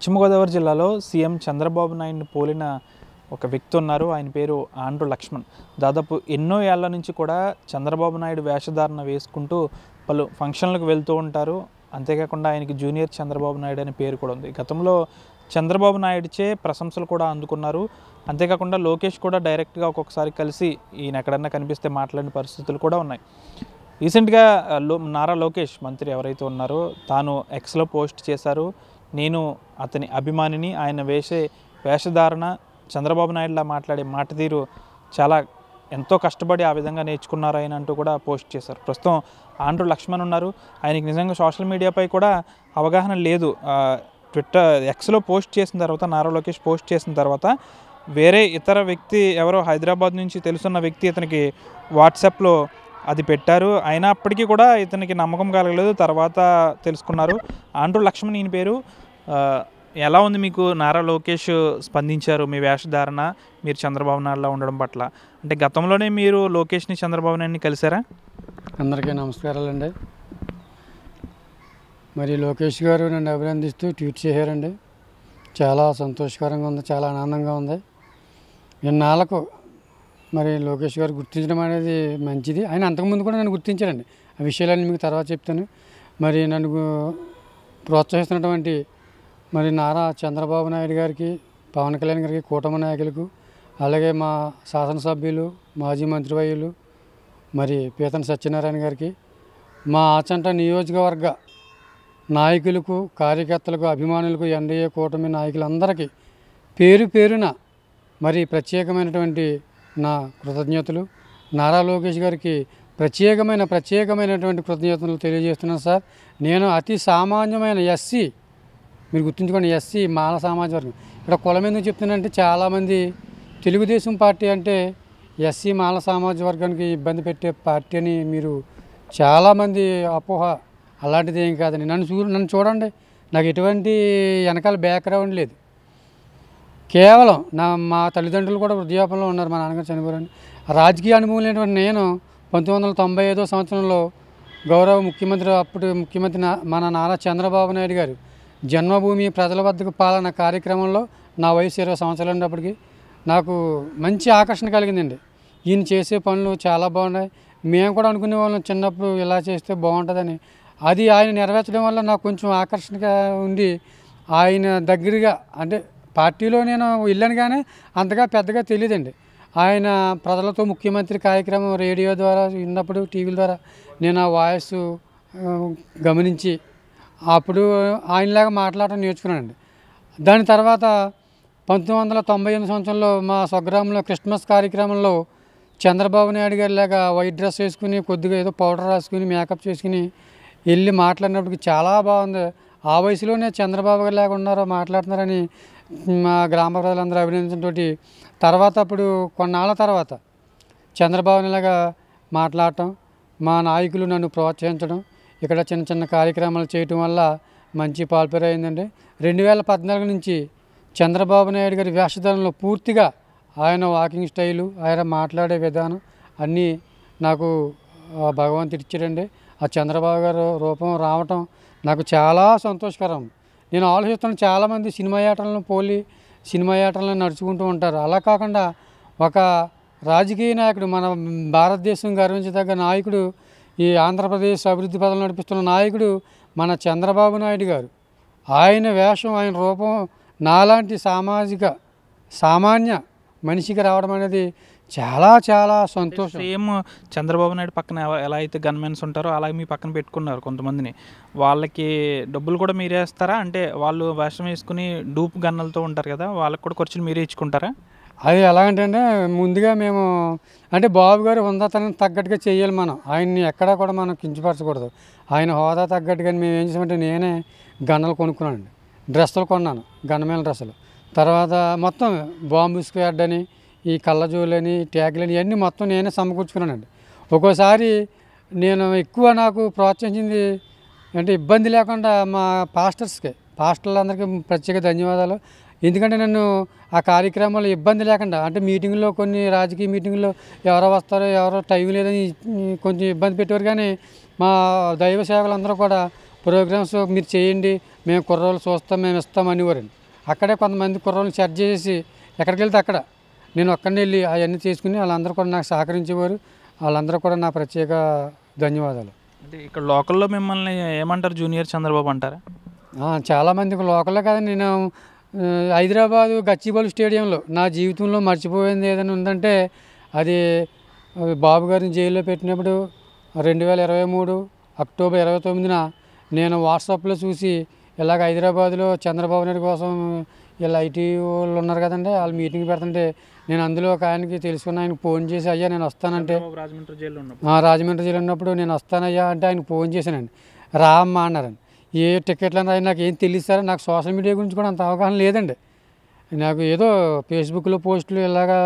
పశ్చిమ గోదావరి జిల్లాలో సీఎం చంద్రబాబు నాయుడిని పోలిన ఒక వ్యక్తి ఉన్నారు. ఆయన పేరు ఆండ్రూ లక్ష్మణ్. దాదాపు ఎన్నో ఏళ్ల నుంచి కూడా చంద్రబాబు నాయుడు వేషధారణ వేసుకుంటూ పలు ఫంక్షన్లకు వెళ్తూ ఉంటారు. అంతేకాకుండా ఆయనకి జూనియర్ చంద్రబాబు నాయుడు అనే పేరు కూడా ఉంది. గతంలో చంద్రబాబు నాయుడుచే ప్రశంసలు కూడా అందుకున్నారు. అంతేకాకుండా లోకేష్ కూడా డైరెక్ట్గా ఒక్కొక్కసారి కలిసి ఈయన ఎక్కడన్నా కనిపిస్తే మాట్లాడిన పరిస్థితులు కూడా ఉన్నాయి. రీసెంట్గా నారా లోకేష్ మంత్రి ఎవరైతే ఉన్నారో తాను ఎక్స్లో పోస్ట్ చేశారు, నేను అతని అభిమానిని, ఆయన వేషధారణ చంద్రబాబు నాయుడులా మాట్లాడే మాట తీరు చాలా ఎంతో కష్టపడి ఆ విధంగా నేర్చుకున్నారు ఆయన అంటూ కూడా పోస్ట్ చేశారు. ప్రస్తుతం ఆండ్రూ లక్ష్మణ్ ఉన్నారు. ఆయనకి నిజంగా సోషల్ మీడియాపై కూడా అవగాహన లేదు. ఎక్స్లో పోస్ట్ చేసిన తర్వాత, నారా లోకేష్ పోస్ట్ చేసిన తర్వాత వేరే ఇతర వ్యక్తి ఎవరో హైదరాబాద్ నుంచి తెలుసున్న వ్యక్తి ఇతనికి వాట్సాప్లో అది పెట్టారు. అయినప్పటికీ కూడా ఇతనికి నమ్మకం కలగలేదు. తర్వాత తెలుసుకున్నారు. ఆండ్రూ లక్ష్మణ్ ఈయన పేరు. ఎలా ఉంది మీకు నారా లోకేష్ స్పందించారు మీ వేషధారణ, మీరు చంద్రబాబు నాయుడులా ఉండడం పట్ల? అంటే గతంలోనే మీరు లోకేష్ని చంద్రబాబు నాయుడిని కలిసారా? అందరికీ నమస్కారాలండి. మరి లోకేష్ గారు నన్ను అభినందిస్తూ ట్వీట్ చేశారండి. చాలా సంతోషకరంగా ఉంది, చాలా ఆనందంగా ఉంది. ఇన్నాళ్ళకు మరి లోకేష్ గారు గుర్తించడం అనేది మంచిది. ఆయన అంతకుముందు కూడా నన్ను గుర్తించారండి. ఆ విషయాలన్నీ మీకు తర్వాత చెప్తాను. మరి నన్ను ప్రోత్సహిస్తున్నటువంటి మరి నారా చంద్రబాబు నాయుడు గారికి, పవన్ కళ్యాణ్ గారికి, కూటమి నాయకులకు, అలాగే మా శాసనసభ్యులు, మాజీ మంత్రివర్యులు మరి పీతన సత్యనారాయణ గారికి, మా ఆచంట నియోజకవర్గ నాయకులకు, కార్యకర్తలకు, అభిమానులకు, ఎన్డీఏ కూటమి నాయకులందరికీ పేరు పేరున మరి ప్రత్యేకమైనటువంటి నా కృతజ్ఞతలు. నారా లోకేష్ గారికి ప్రత్యేకమైనటువంటి కృతజ్ఞతలు తెలియజేస్తున్నాను సార్. నేను అతి సామాన్యమైన ఎస్సీ, మీరు గుర్తుంచుకోండి, ఎస్సీ మాల సామాజిక వర్గం. ఇక్కడ కులం ఎందుకు చెప్తున్నానంటే చాలామంది తెలుగుదేశం పార్టీ అంటే ఎస్సీ మాల సామాజిక వర్గానికి ఇబ్బంది పెట్టే పార్టీ అని మీరు చాలామంది అపోహ. అలాంటిది ఏం కాదండి. నన్ను చూడండి, నాకు ఎటువంటి వెనకాల బ్యాక్గ్రౌండ్ లేదు. కేవలం మా తల్లిదండ్రులు కూడా వృద్ధాపంలో ఉన్నారు. మా నాన్నగారు చనిపోయారండి. రాజకీయ అనుభవం లేనటువంటి నేను 1995 సంవత్సరంలో గౌరవ ముఖ్యమంత్రి, అప్పుడు ముఖ్యమంత్రి మన నారా చంద్రబాబు నాయుడు గారు జన్మభూమి ప్రజల వద్దకు పాలన కార్యక్రమంలో నా వయసు 20 సంవత్సరాలు ఉన్నప్పటికీ నాకు మంచి ఆకర్షణ కలిగిందండి. ఈయన చేసే పనులు చాలా బాగున్నాయి. మేము కూడా అనుకునే వాళ్ళం చిన్నప్పుడు ఇలా చేస్తే బాగుంటుందని. అది ఆయన నెరవేర్చడం వల్ల నాకు కొంచెం ఆకర్షణగా ఉండి ఆయన దగ్గరగా, అంటే పార్టీలో నేను వెళ్ళాను కానీ అంతగా పెద్దగా తెలియదండి. ఆయన ప్రజలతో ముఖ్యమంత్రి కార్యక్రమం రేడియో ద్వారా విన్నప్పుడు, టీవీల ద్వారా నేను ఆ వాయిస్ గమనించి అప్పుడు ఆయనలాగా మాట్లాడటం నేర్చుకున్నానండి. దాని తర్వాత 1998 సంవత్సరంలో మా స్వగ్రామంలో క్రిస్మస్ కార్యక్రమంలో చంద్రబాబు నాయుడు గారి లాగా వైట్ డ్రెస్ వేసుకుని, కొద్దిగా ఏదో పౌడర్ రాసుకుని, మేకప్ చేసుకుని వెళ్ళి మాట్లాడినప్పటికి చాలా బాగుంది. ఆ వయసులోనే చంద్రబాబు గారి లాగా ఉన్నారో, మాట్లాడుతున్నారని మా గ్రామ ప్రజలందరూ అభినందించడంతో తర్వాత అప్పుడు కొన్నాళ్ళ తర్వాత చంద్రబాబు లాగా మాట్లాడటం, మా నాయకులు నన్ను ప్రోత్సహించడం, ఇక్కడ చిన్న చిన్న కార్యక్రమాలు చేయటం వల్ల మంచి పాల్పేరు అయిందండి. 2014 నుంచి చంద్రబాబు నాయుడు గారి వేషధారణలో పూర్తిగా ఆయన వాకింగ్ స్టైలు, ఆయన మాట్లాడే విధానం అన్నీ నాకు భగవంతుడు ఇచ్చాడండి. ఆ చంద్రబాబు గారు రూపం రావటం నాకు చాలా సంతోషకరం. నేను ఆలోచిస్తాను, చాలామంది సినిమా యాటలను నడుచుకుంటూ ఉంటారు. అలా కాకుండా ఒక రాజకీయ నాయకుడు, మన భారతదేశం గర్వించదగ్గ నాయకుడు, ఈ ఆంధ్రప్రదేశ్ అభివృద్ధి పథంలో నడిపిస్తున్న నాయకుడు మన చంద్రబాబు నాయుడు గారు. ఆయన వేషం, ఆయన రూపం నాలాంటి సామాన్య మనిషికి రావడం అనేది చాలా చాలా సంతోషం. సేమ్ చంద్రబాబు నాయుడు పక్కన ఎలా అయితే గన్మెన్స్ ఉంటారో అలాగే మీ పక్కన పెట్టుకున్నారు కొంతమందిని. వాళ్ళకి డబ్బులు కూడా మీరే ఇస్తారా? అంటే వాళ్ళు వేషం వేసుకుని డూప్ గన్నలతో ఉంటారు కదా, వాళ్ళకి కూడా ఖర్చులు మీరే ఇచ్చుకుంటారా? అది ఎలాగంటే ముందుగా మేము అంటే బాబు గారు హుందాతనం తగ్గట్టుగా చేయాలి. మనం ఆయన్ని ఎక్కడా కూడా మనం కించపరచకూడదు. ఆయన హోదా తగ్గట్టుగా మేము ఏం చేసామంటే నేనే గన్నలు కొనుక్కున్నానండి. డ్రెస్సులు కొన్నాను, గన్నమేల డ్రెస్సులు. తర్వాత మొత్తం బాంబు స్క్వాడ్ అని, ఈ కళ్ళజోలని, ట్యాగ్లని ఇవన్నీ మొత్తం నేనే సమకూర్చుకున్నానండి. ఒక్కోసారి నేను ఎక్కువ నాకు ప్రోత్సహించింది అంటే ఇబ్బంది లేకుండా మా పాస్టర్లందరికీ ప్రత్యేక ధన్యవాదాలు. ఎందుకంటే నన్ను ఆ కార్యక్రమాల్లో ఇబ్బంది లేకుండా, అంటే మీటింగ్లో కొన్ని రాజకీయ మీటింగ్లో ఎవరో వస్తారో ఎవరో టైం లేదని కొంచెం ఇబ్బంది పెట్టేవారు. కానీ మా దైవ సేవలందరూ కూడా ప్రోగ్రామ్స్ మీరు చేయండి, మేము కుర్రోళ్ళు చూస్తాం, మేము ఇస్తాం అనేవారండి. అక్కడే కొంతమంది కుర్రోళ్ళని సెర్చ్ చేసి ఎక్కడికి వెళ్తే అక్కడ నేను ఒక్కడిని వెళ్ళి అవన్నీ చేసుకుని వాళ్ళందరూ కూడా నాకు సహకరించేవారు. వాళ్ళందరూ కూడా నా ప్రత్యేక ధన్యవాదాలు. అంటే ఇక్కడ లోకల్లో మిమ్మల్ని ఏమంటారు, జూనియర్ చంద్రబాబు అంటారా? చాలామందికి లోకల్లో కదా. నేను హైదరాబాదు గచ్చిబౌలి స్టేడియంలో నా జీవితంలో మర్చిపోయింది ఏదైనా ఉందంటే అది బాబు గారిని జైల్లో పెట్టినప్పుడు 2023 అక్టోబర్ 29న నేను వాట్సాప్లో చూసి ఇలాగ హైదరాబాద్లో చంద్రబాబు నాయుడు కోసం ఇలా ఐటీ వాళ్ళు ఉన్నారు కదండి, వాళ్ళు మీటింగ్ పెడుతుంటే నేను అందులో ఒక ఆయనకి తెలుసుకున్న ఆయనకి ఫోన్ చేసి అయ్యా నేను వస్తానంటే, రాజమండ్రి జైలు ఉన్నప్పుడు నేను వస్తానయ్యా అంటే ఆయనకు ఫోన్ చేశానండి. రా అమ్మా అన్నారండి. ఏ టికెట్లు అన్నారు నాకు ఏం తెలియదు సార్, నాకు సోషల్ మీడియా గురించి కూడా అంత అవగాహన లేదండి. నాకు ఏదో ఫేస్బుక్లో పోస్టులు ఇలాగా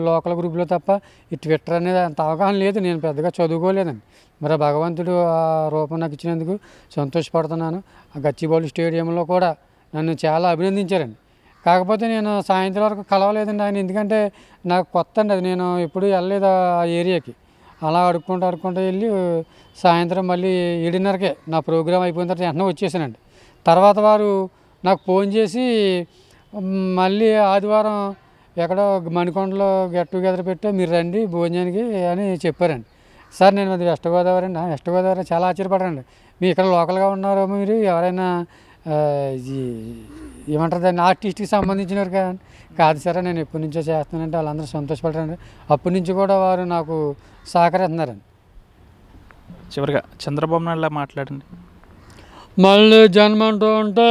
లోకల్ గ్రూప్లో తప్ప ఈ ట్విట్టర్ అనేది అంత అవగాహన లేదు. నేను పెద్దగా చదువుకోలేదండి. మరి భగవంతుడు ఆ రూపం నాకు ఇచ్చినందుకు సంతోషపడుతున్నాను. ఆ గచ్చిబౌలి స్టేడియంలో కూడా నన్ను చాలా అభినందించారండి. కాకపోతే నేను సాయంత్రం వరకు కలవలేదండి ఆయన, ఎందుకంటే నాకు కొత్త అండి అది, నేను ఎప్పుడూ వెళ్ళలేదు ఆ ఏరియాకి. అలా అడుక్కుంటూ వెళ్ళి సాయంత్రం మళ్ళీ 7:30కే నా ప్రోగ్రాం అయిపోయిన తర్వాత వెంటనే వచ్చేసానండి. తర్వాత వారు నాకు ఫోన్ చేసి మళ్ళీ ఆదివారం ఎక్కడో మణికొండలో గెట్ టుగెదర్ పెట్టా, మీరు రండి భోజనానికి అని చెప్పారండి. సార్ నేను అది వెస్ట్ గోదావరి అండి. వెస్ట్ గోదావరి చాలా ఆశ్చర్యపడండి. మీరు ఇక్కడ లోకల్గా ఉన్నారో, మీరు ఎవరైనా ఏమంటారు దాన్ని ఆర్టిస్ట్కి సంబంధించినవారు కదండి. కాదు సార్ నేను ఎప్పటి నుంచో చేస్తానంటే వాళ్ళందరూ సంతోషపడరండి. అప్పటి నుంచి కూడా వారు నాకు సహకరిస్తున్నారండి. చివరిగా చంద్రబాబు నాయుడులా మాట్లాడండి. మళ్ళీ జన్మంటూ ఉంటే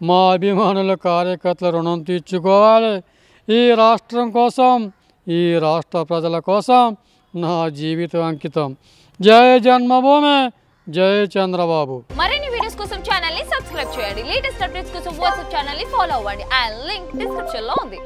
మా అభిమానుల కార్యకర్తల రుణం తీర్చుకోవాలి. ఈ రాష్ట్రం కోసం, ఈ రాష్ట్ర ప్రజల కోసం నా జీవితం అంకితం. జై జన్మభూమి, జై చంద్రబాబు. మరిన్ని వీడియోస్ కోసం ఛానల్ ని సబ్స్క్రైబ్ చేయండి. లేటెస్ట్ అప్డేట్స్ కోసం వాట్సాప్ ఛానల్ ని ఫాలో అవ్వండి. ఆ లింక్ డిస్క్రిప్షన్ లో ఉంది.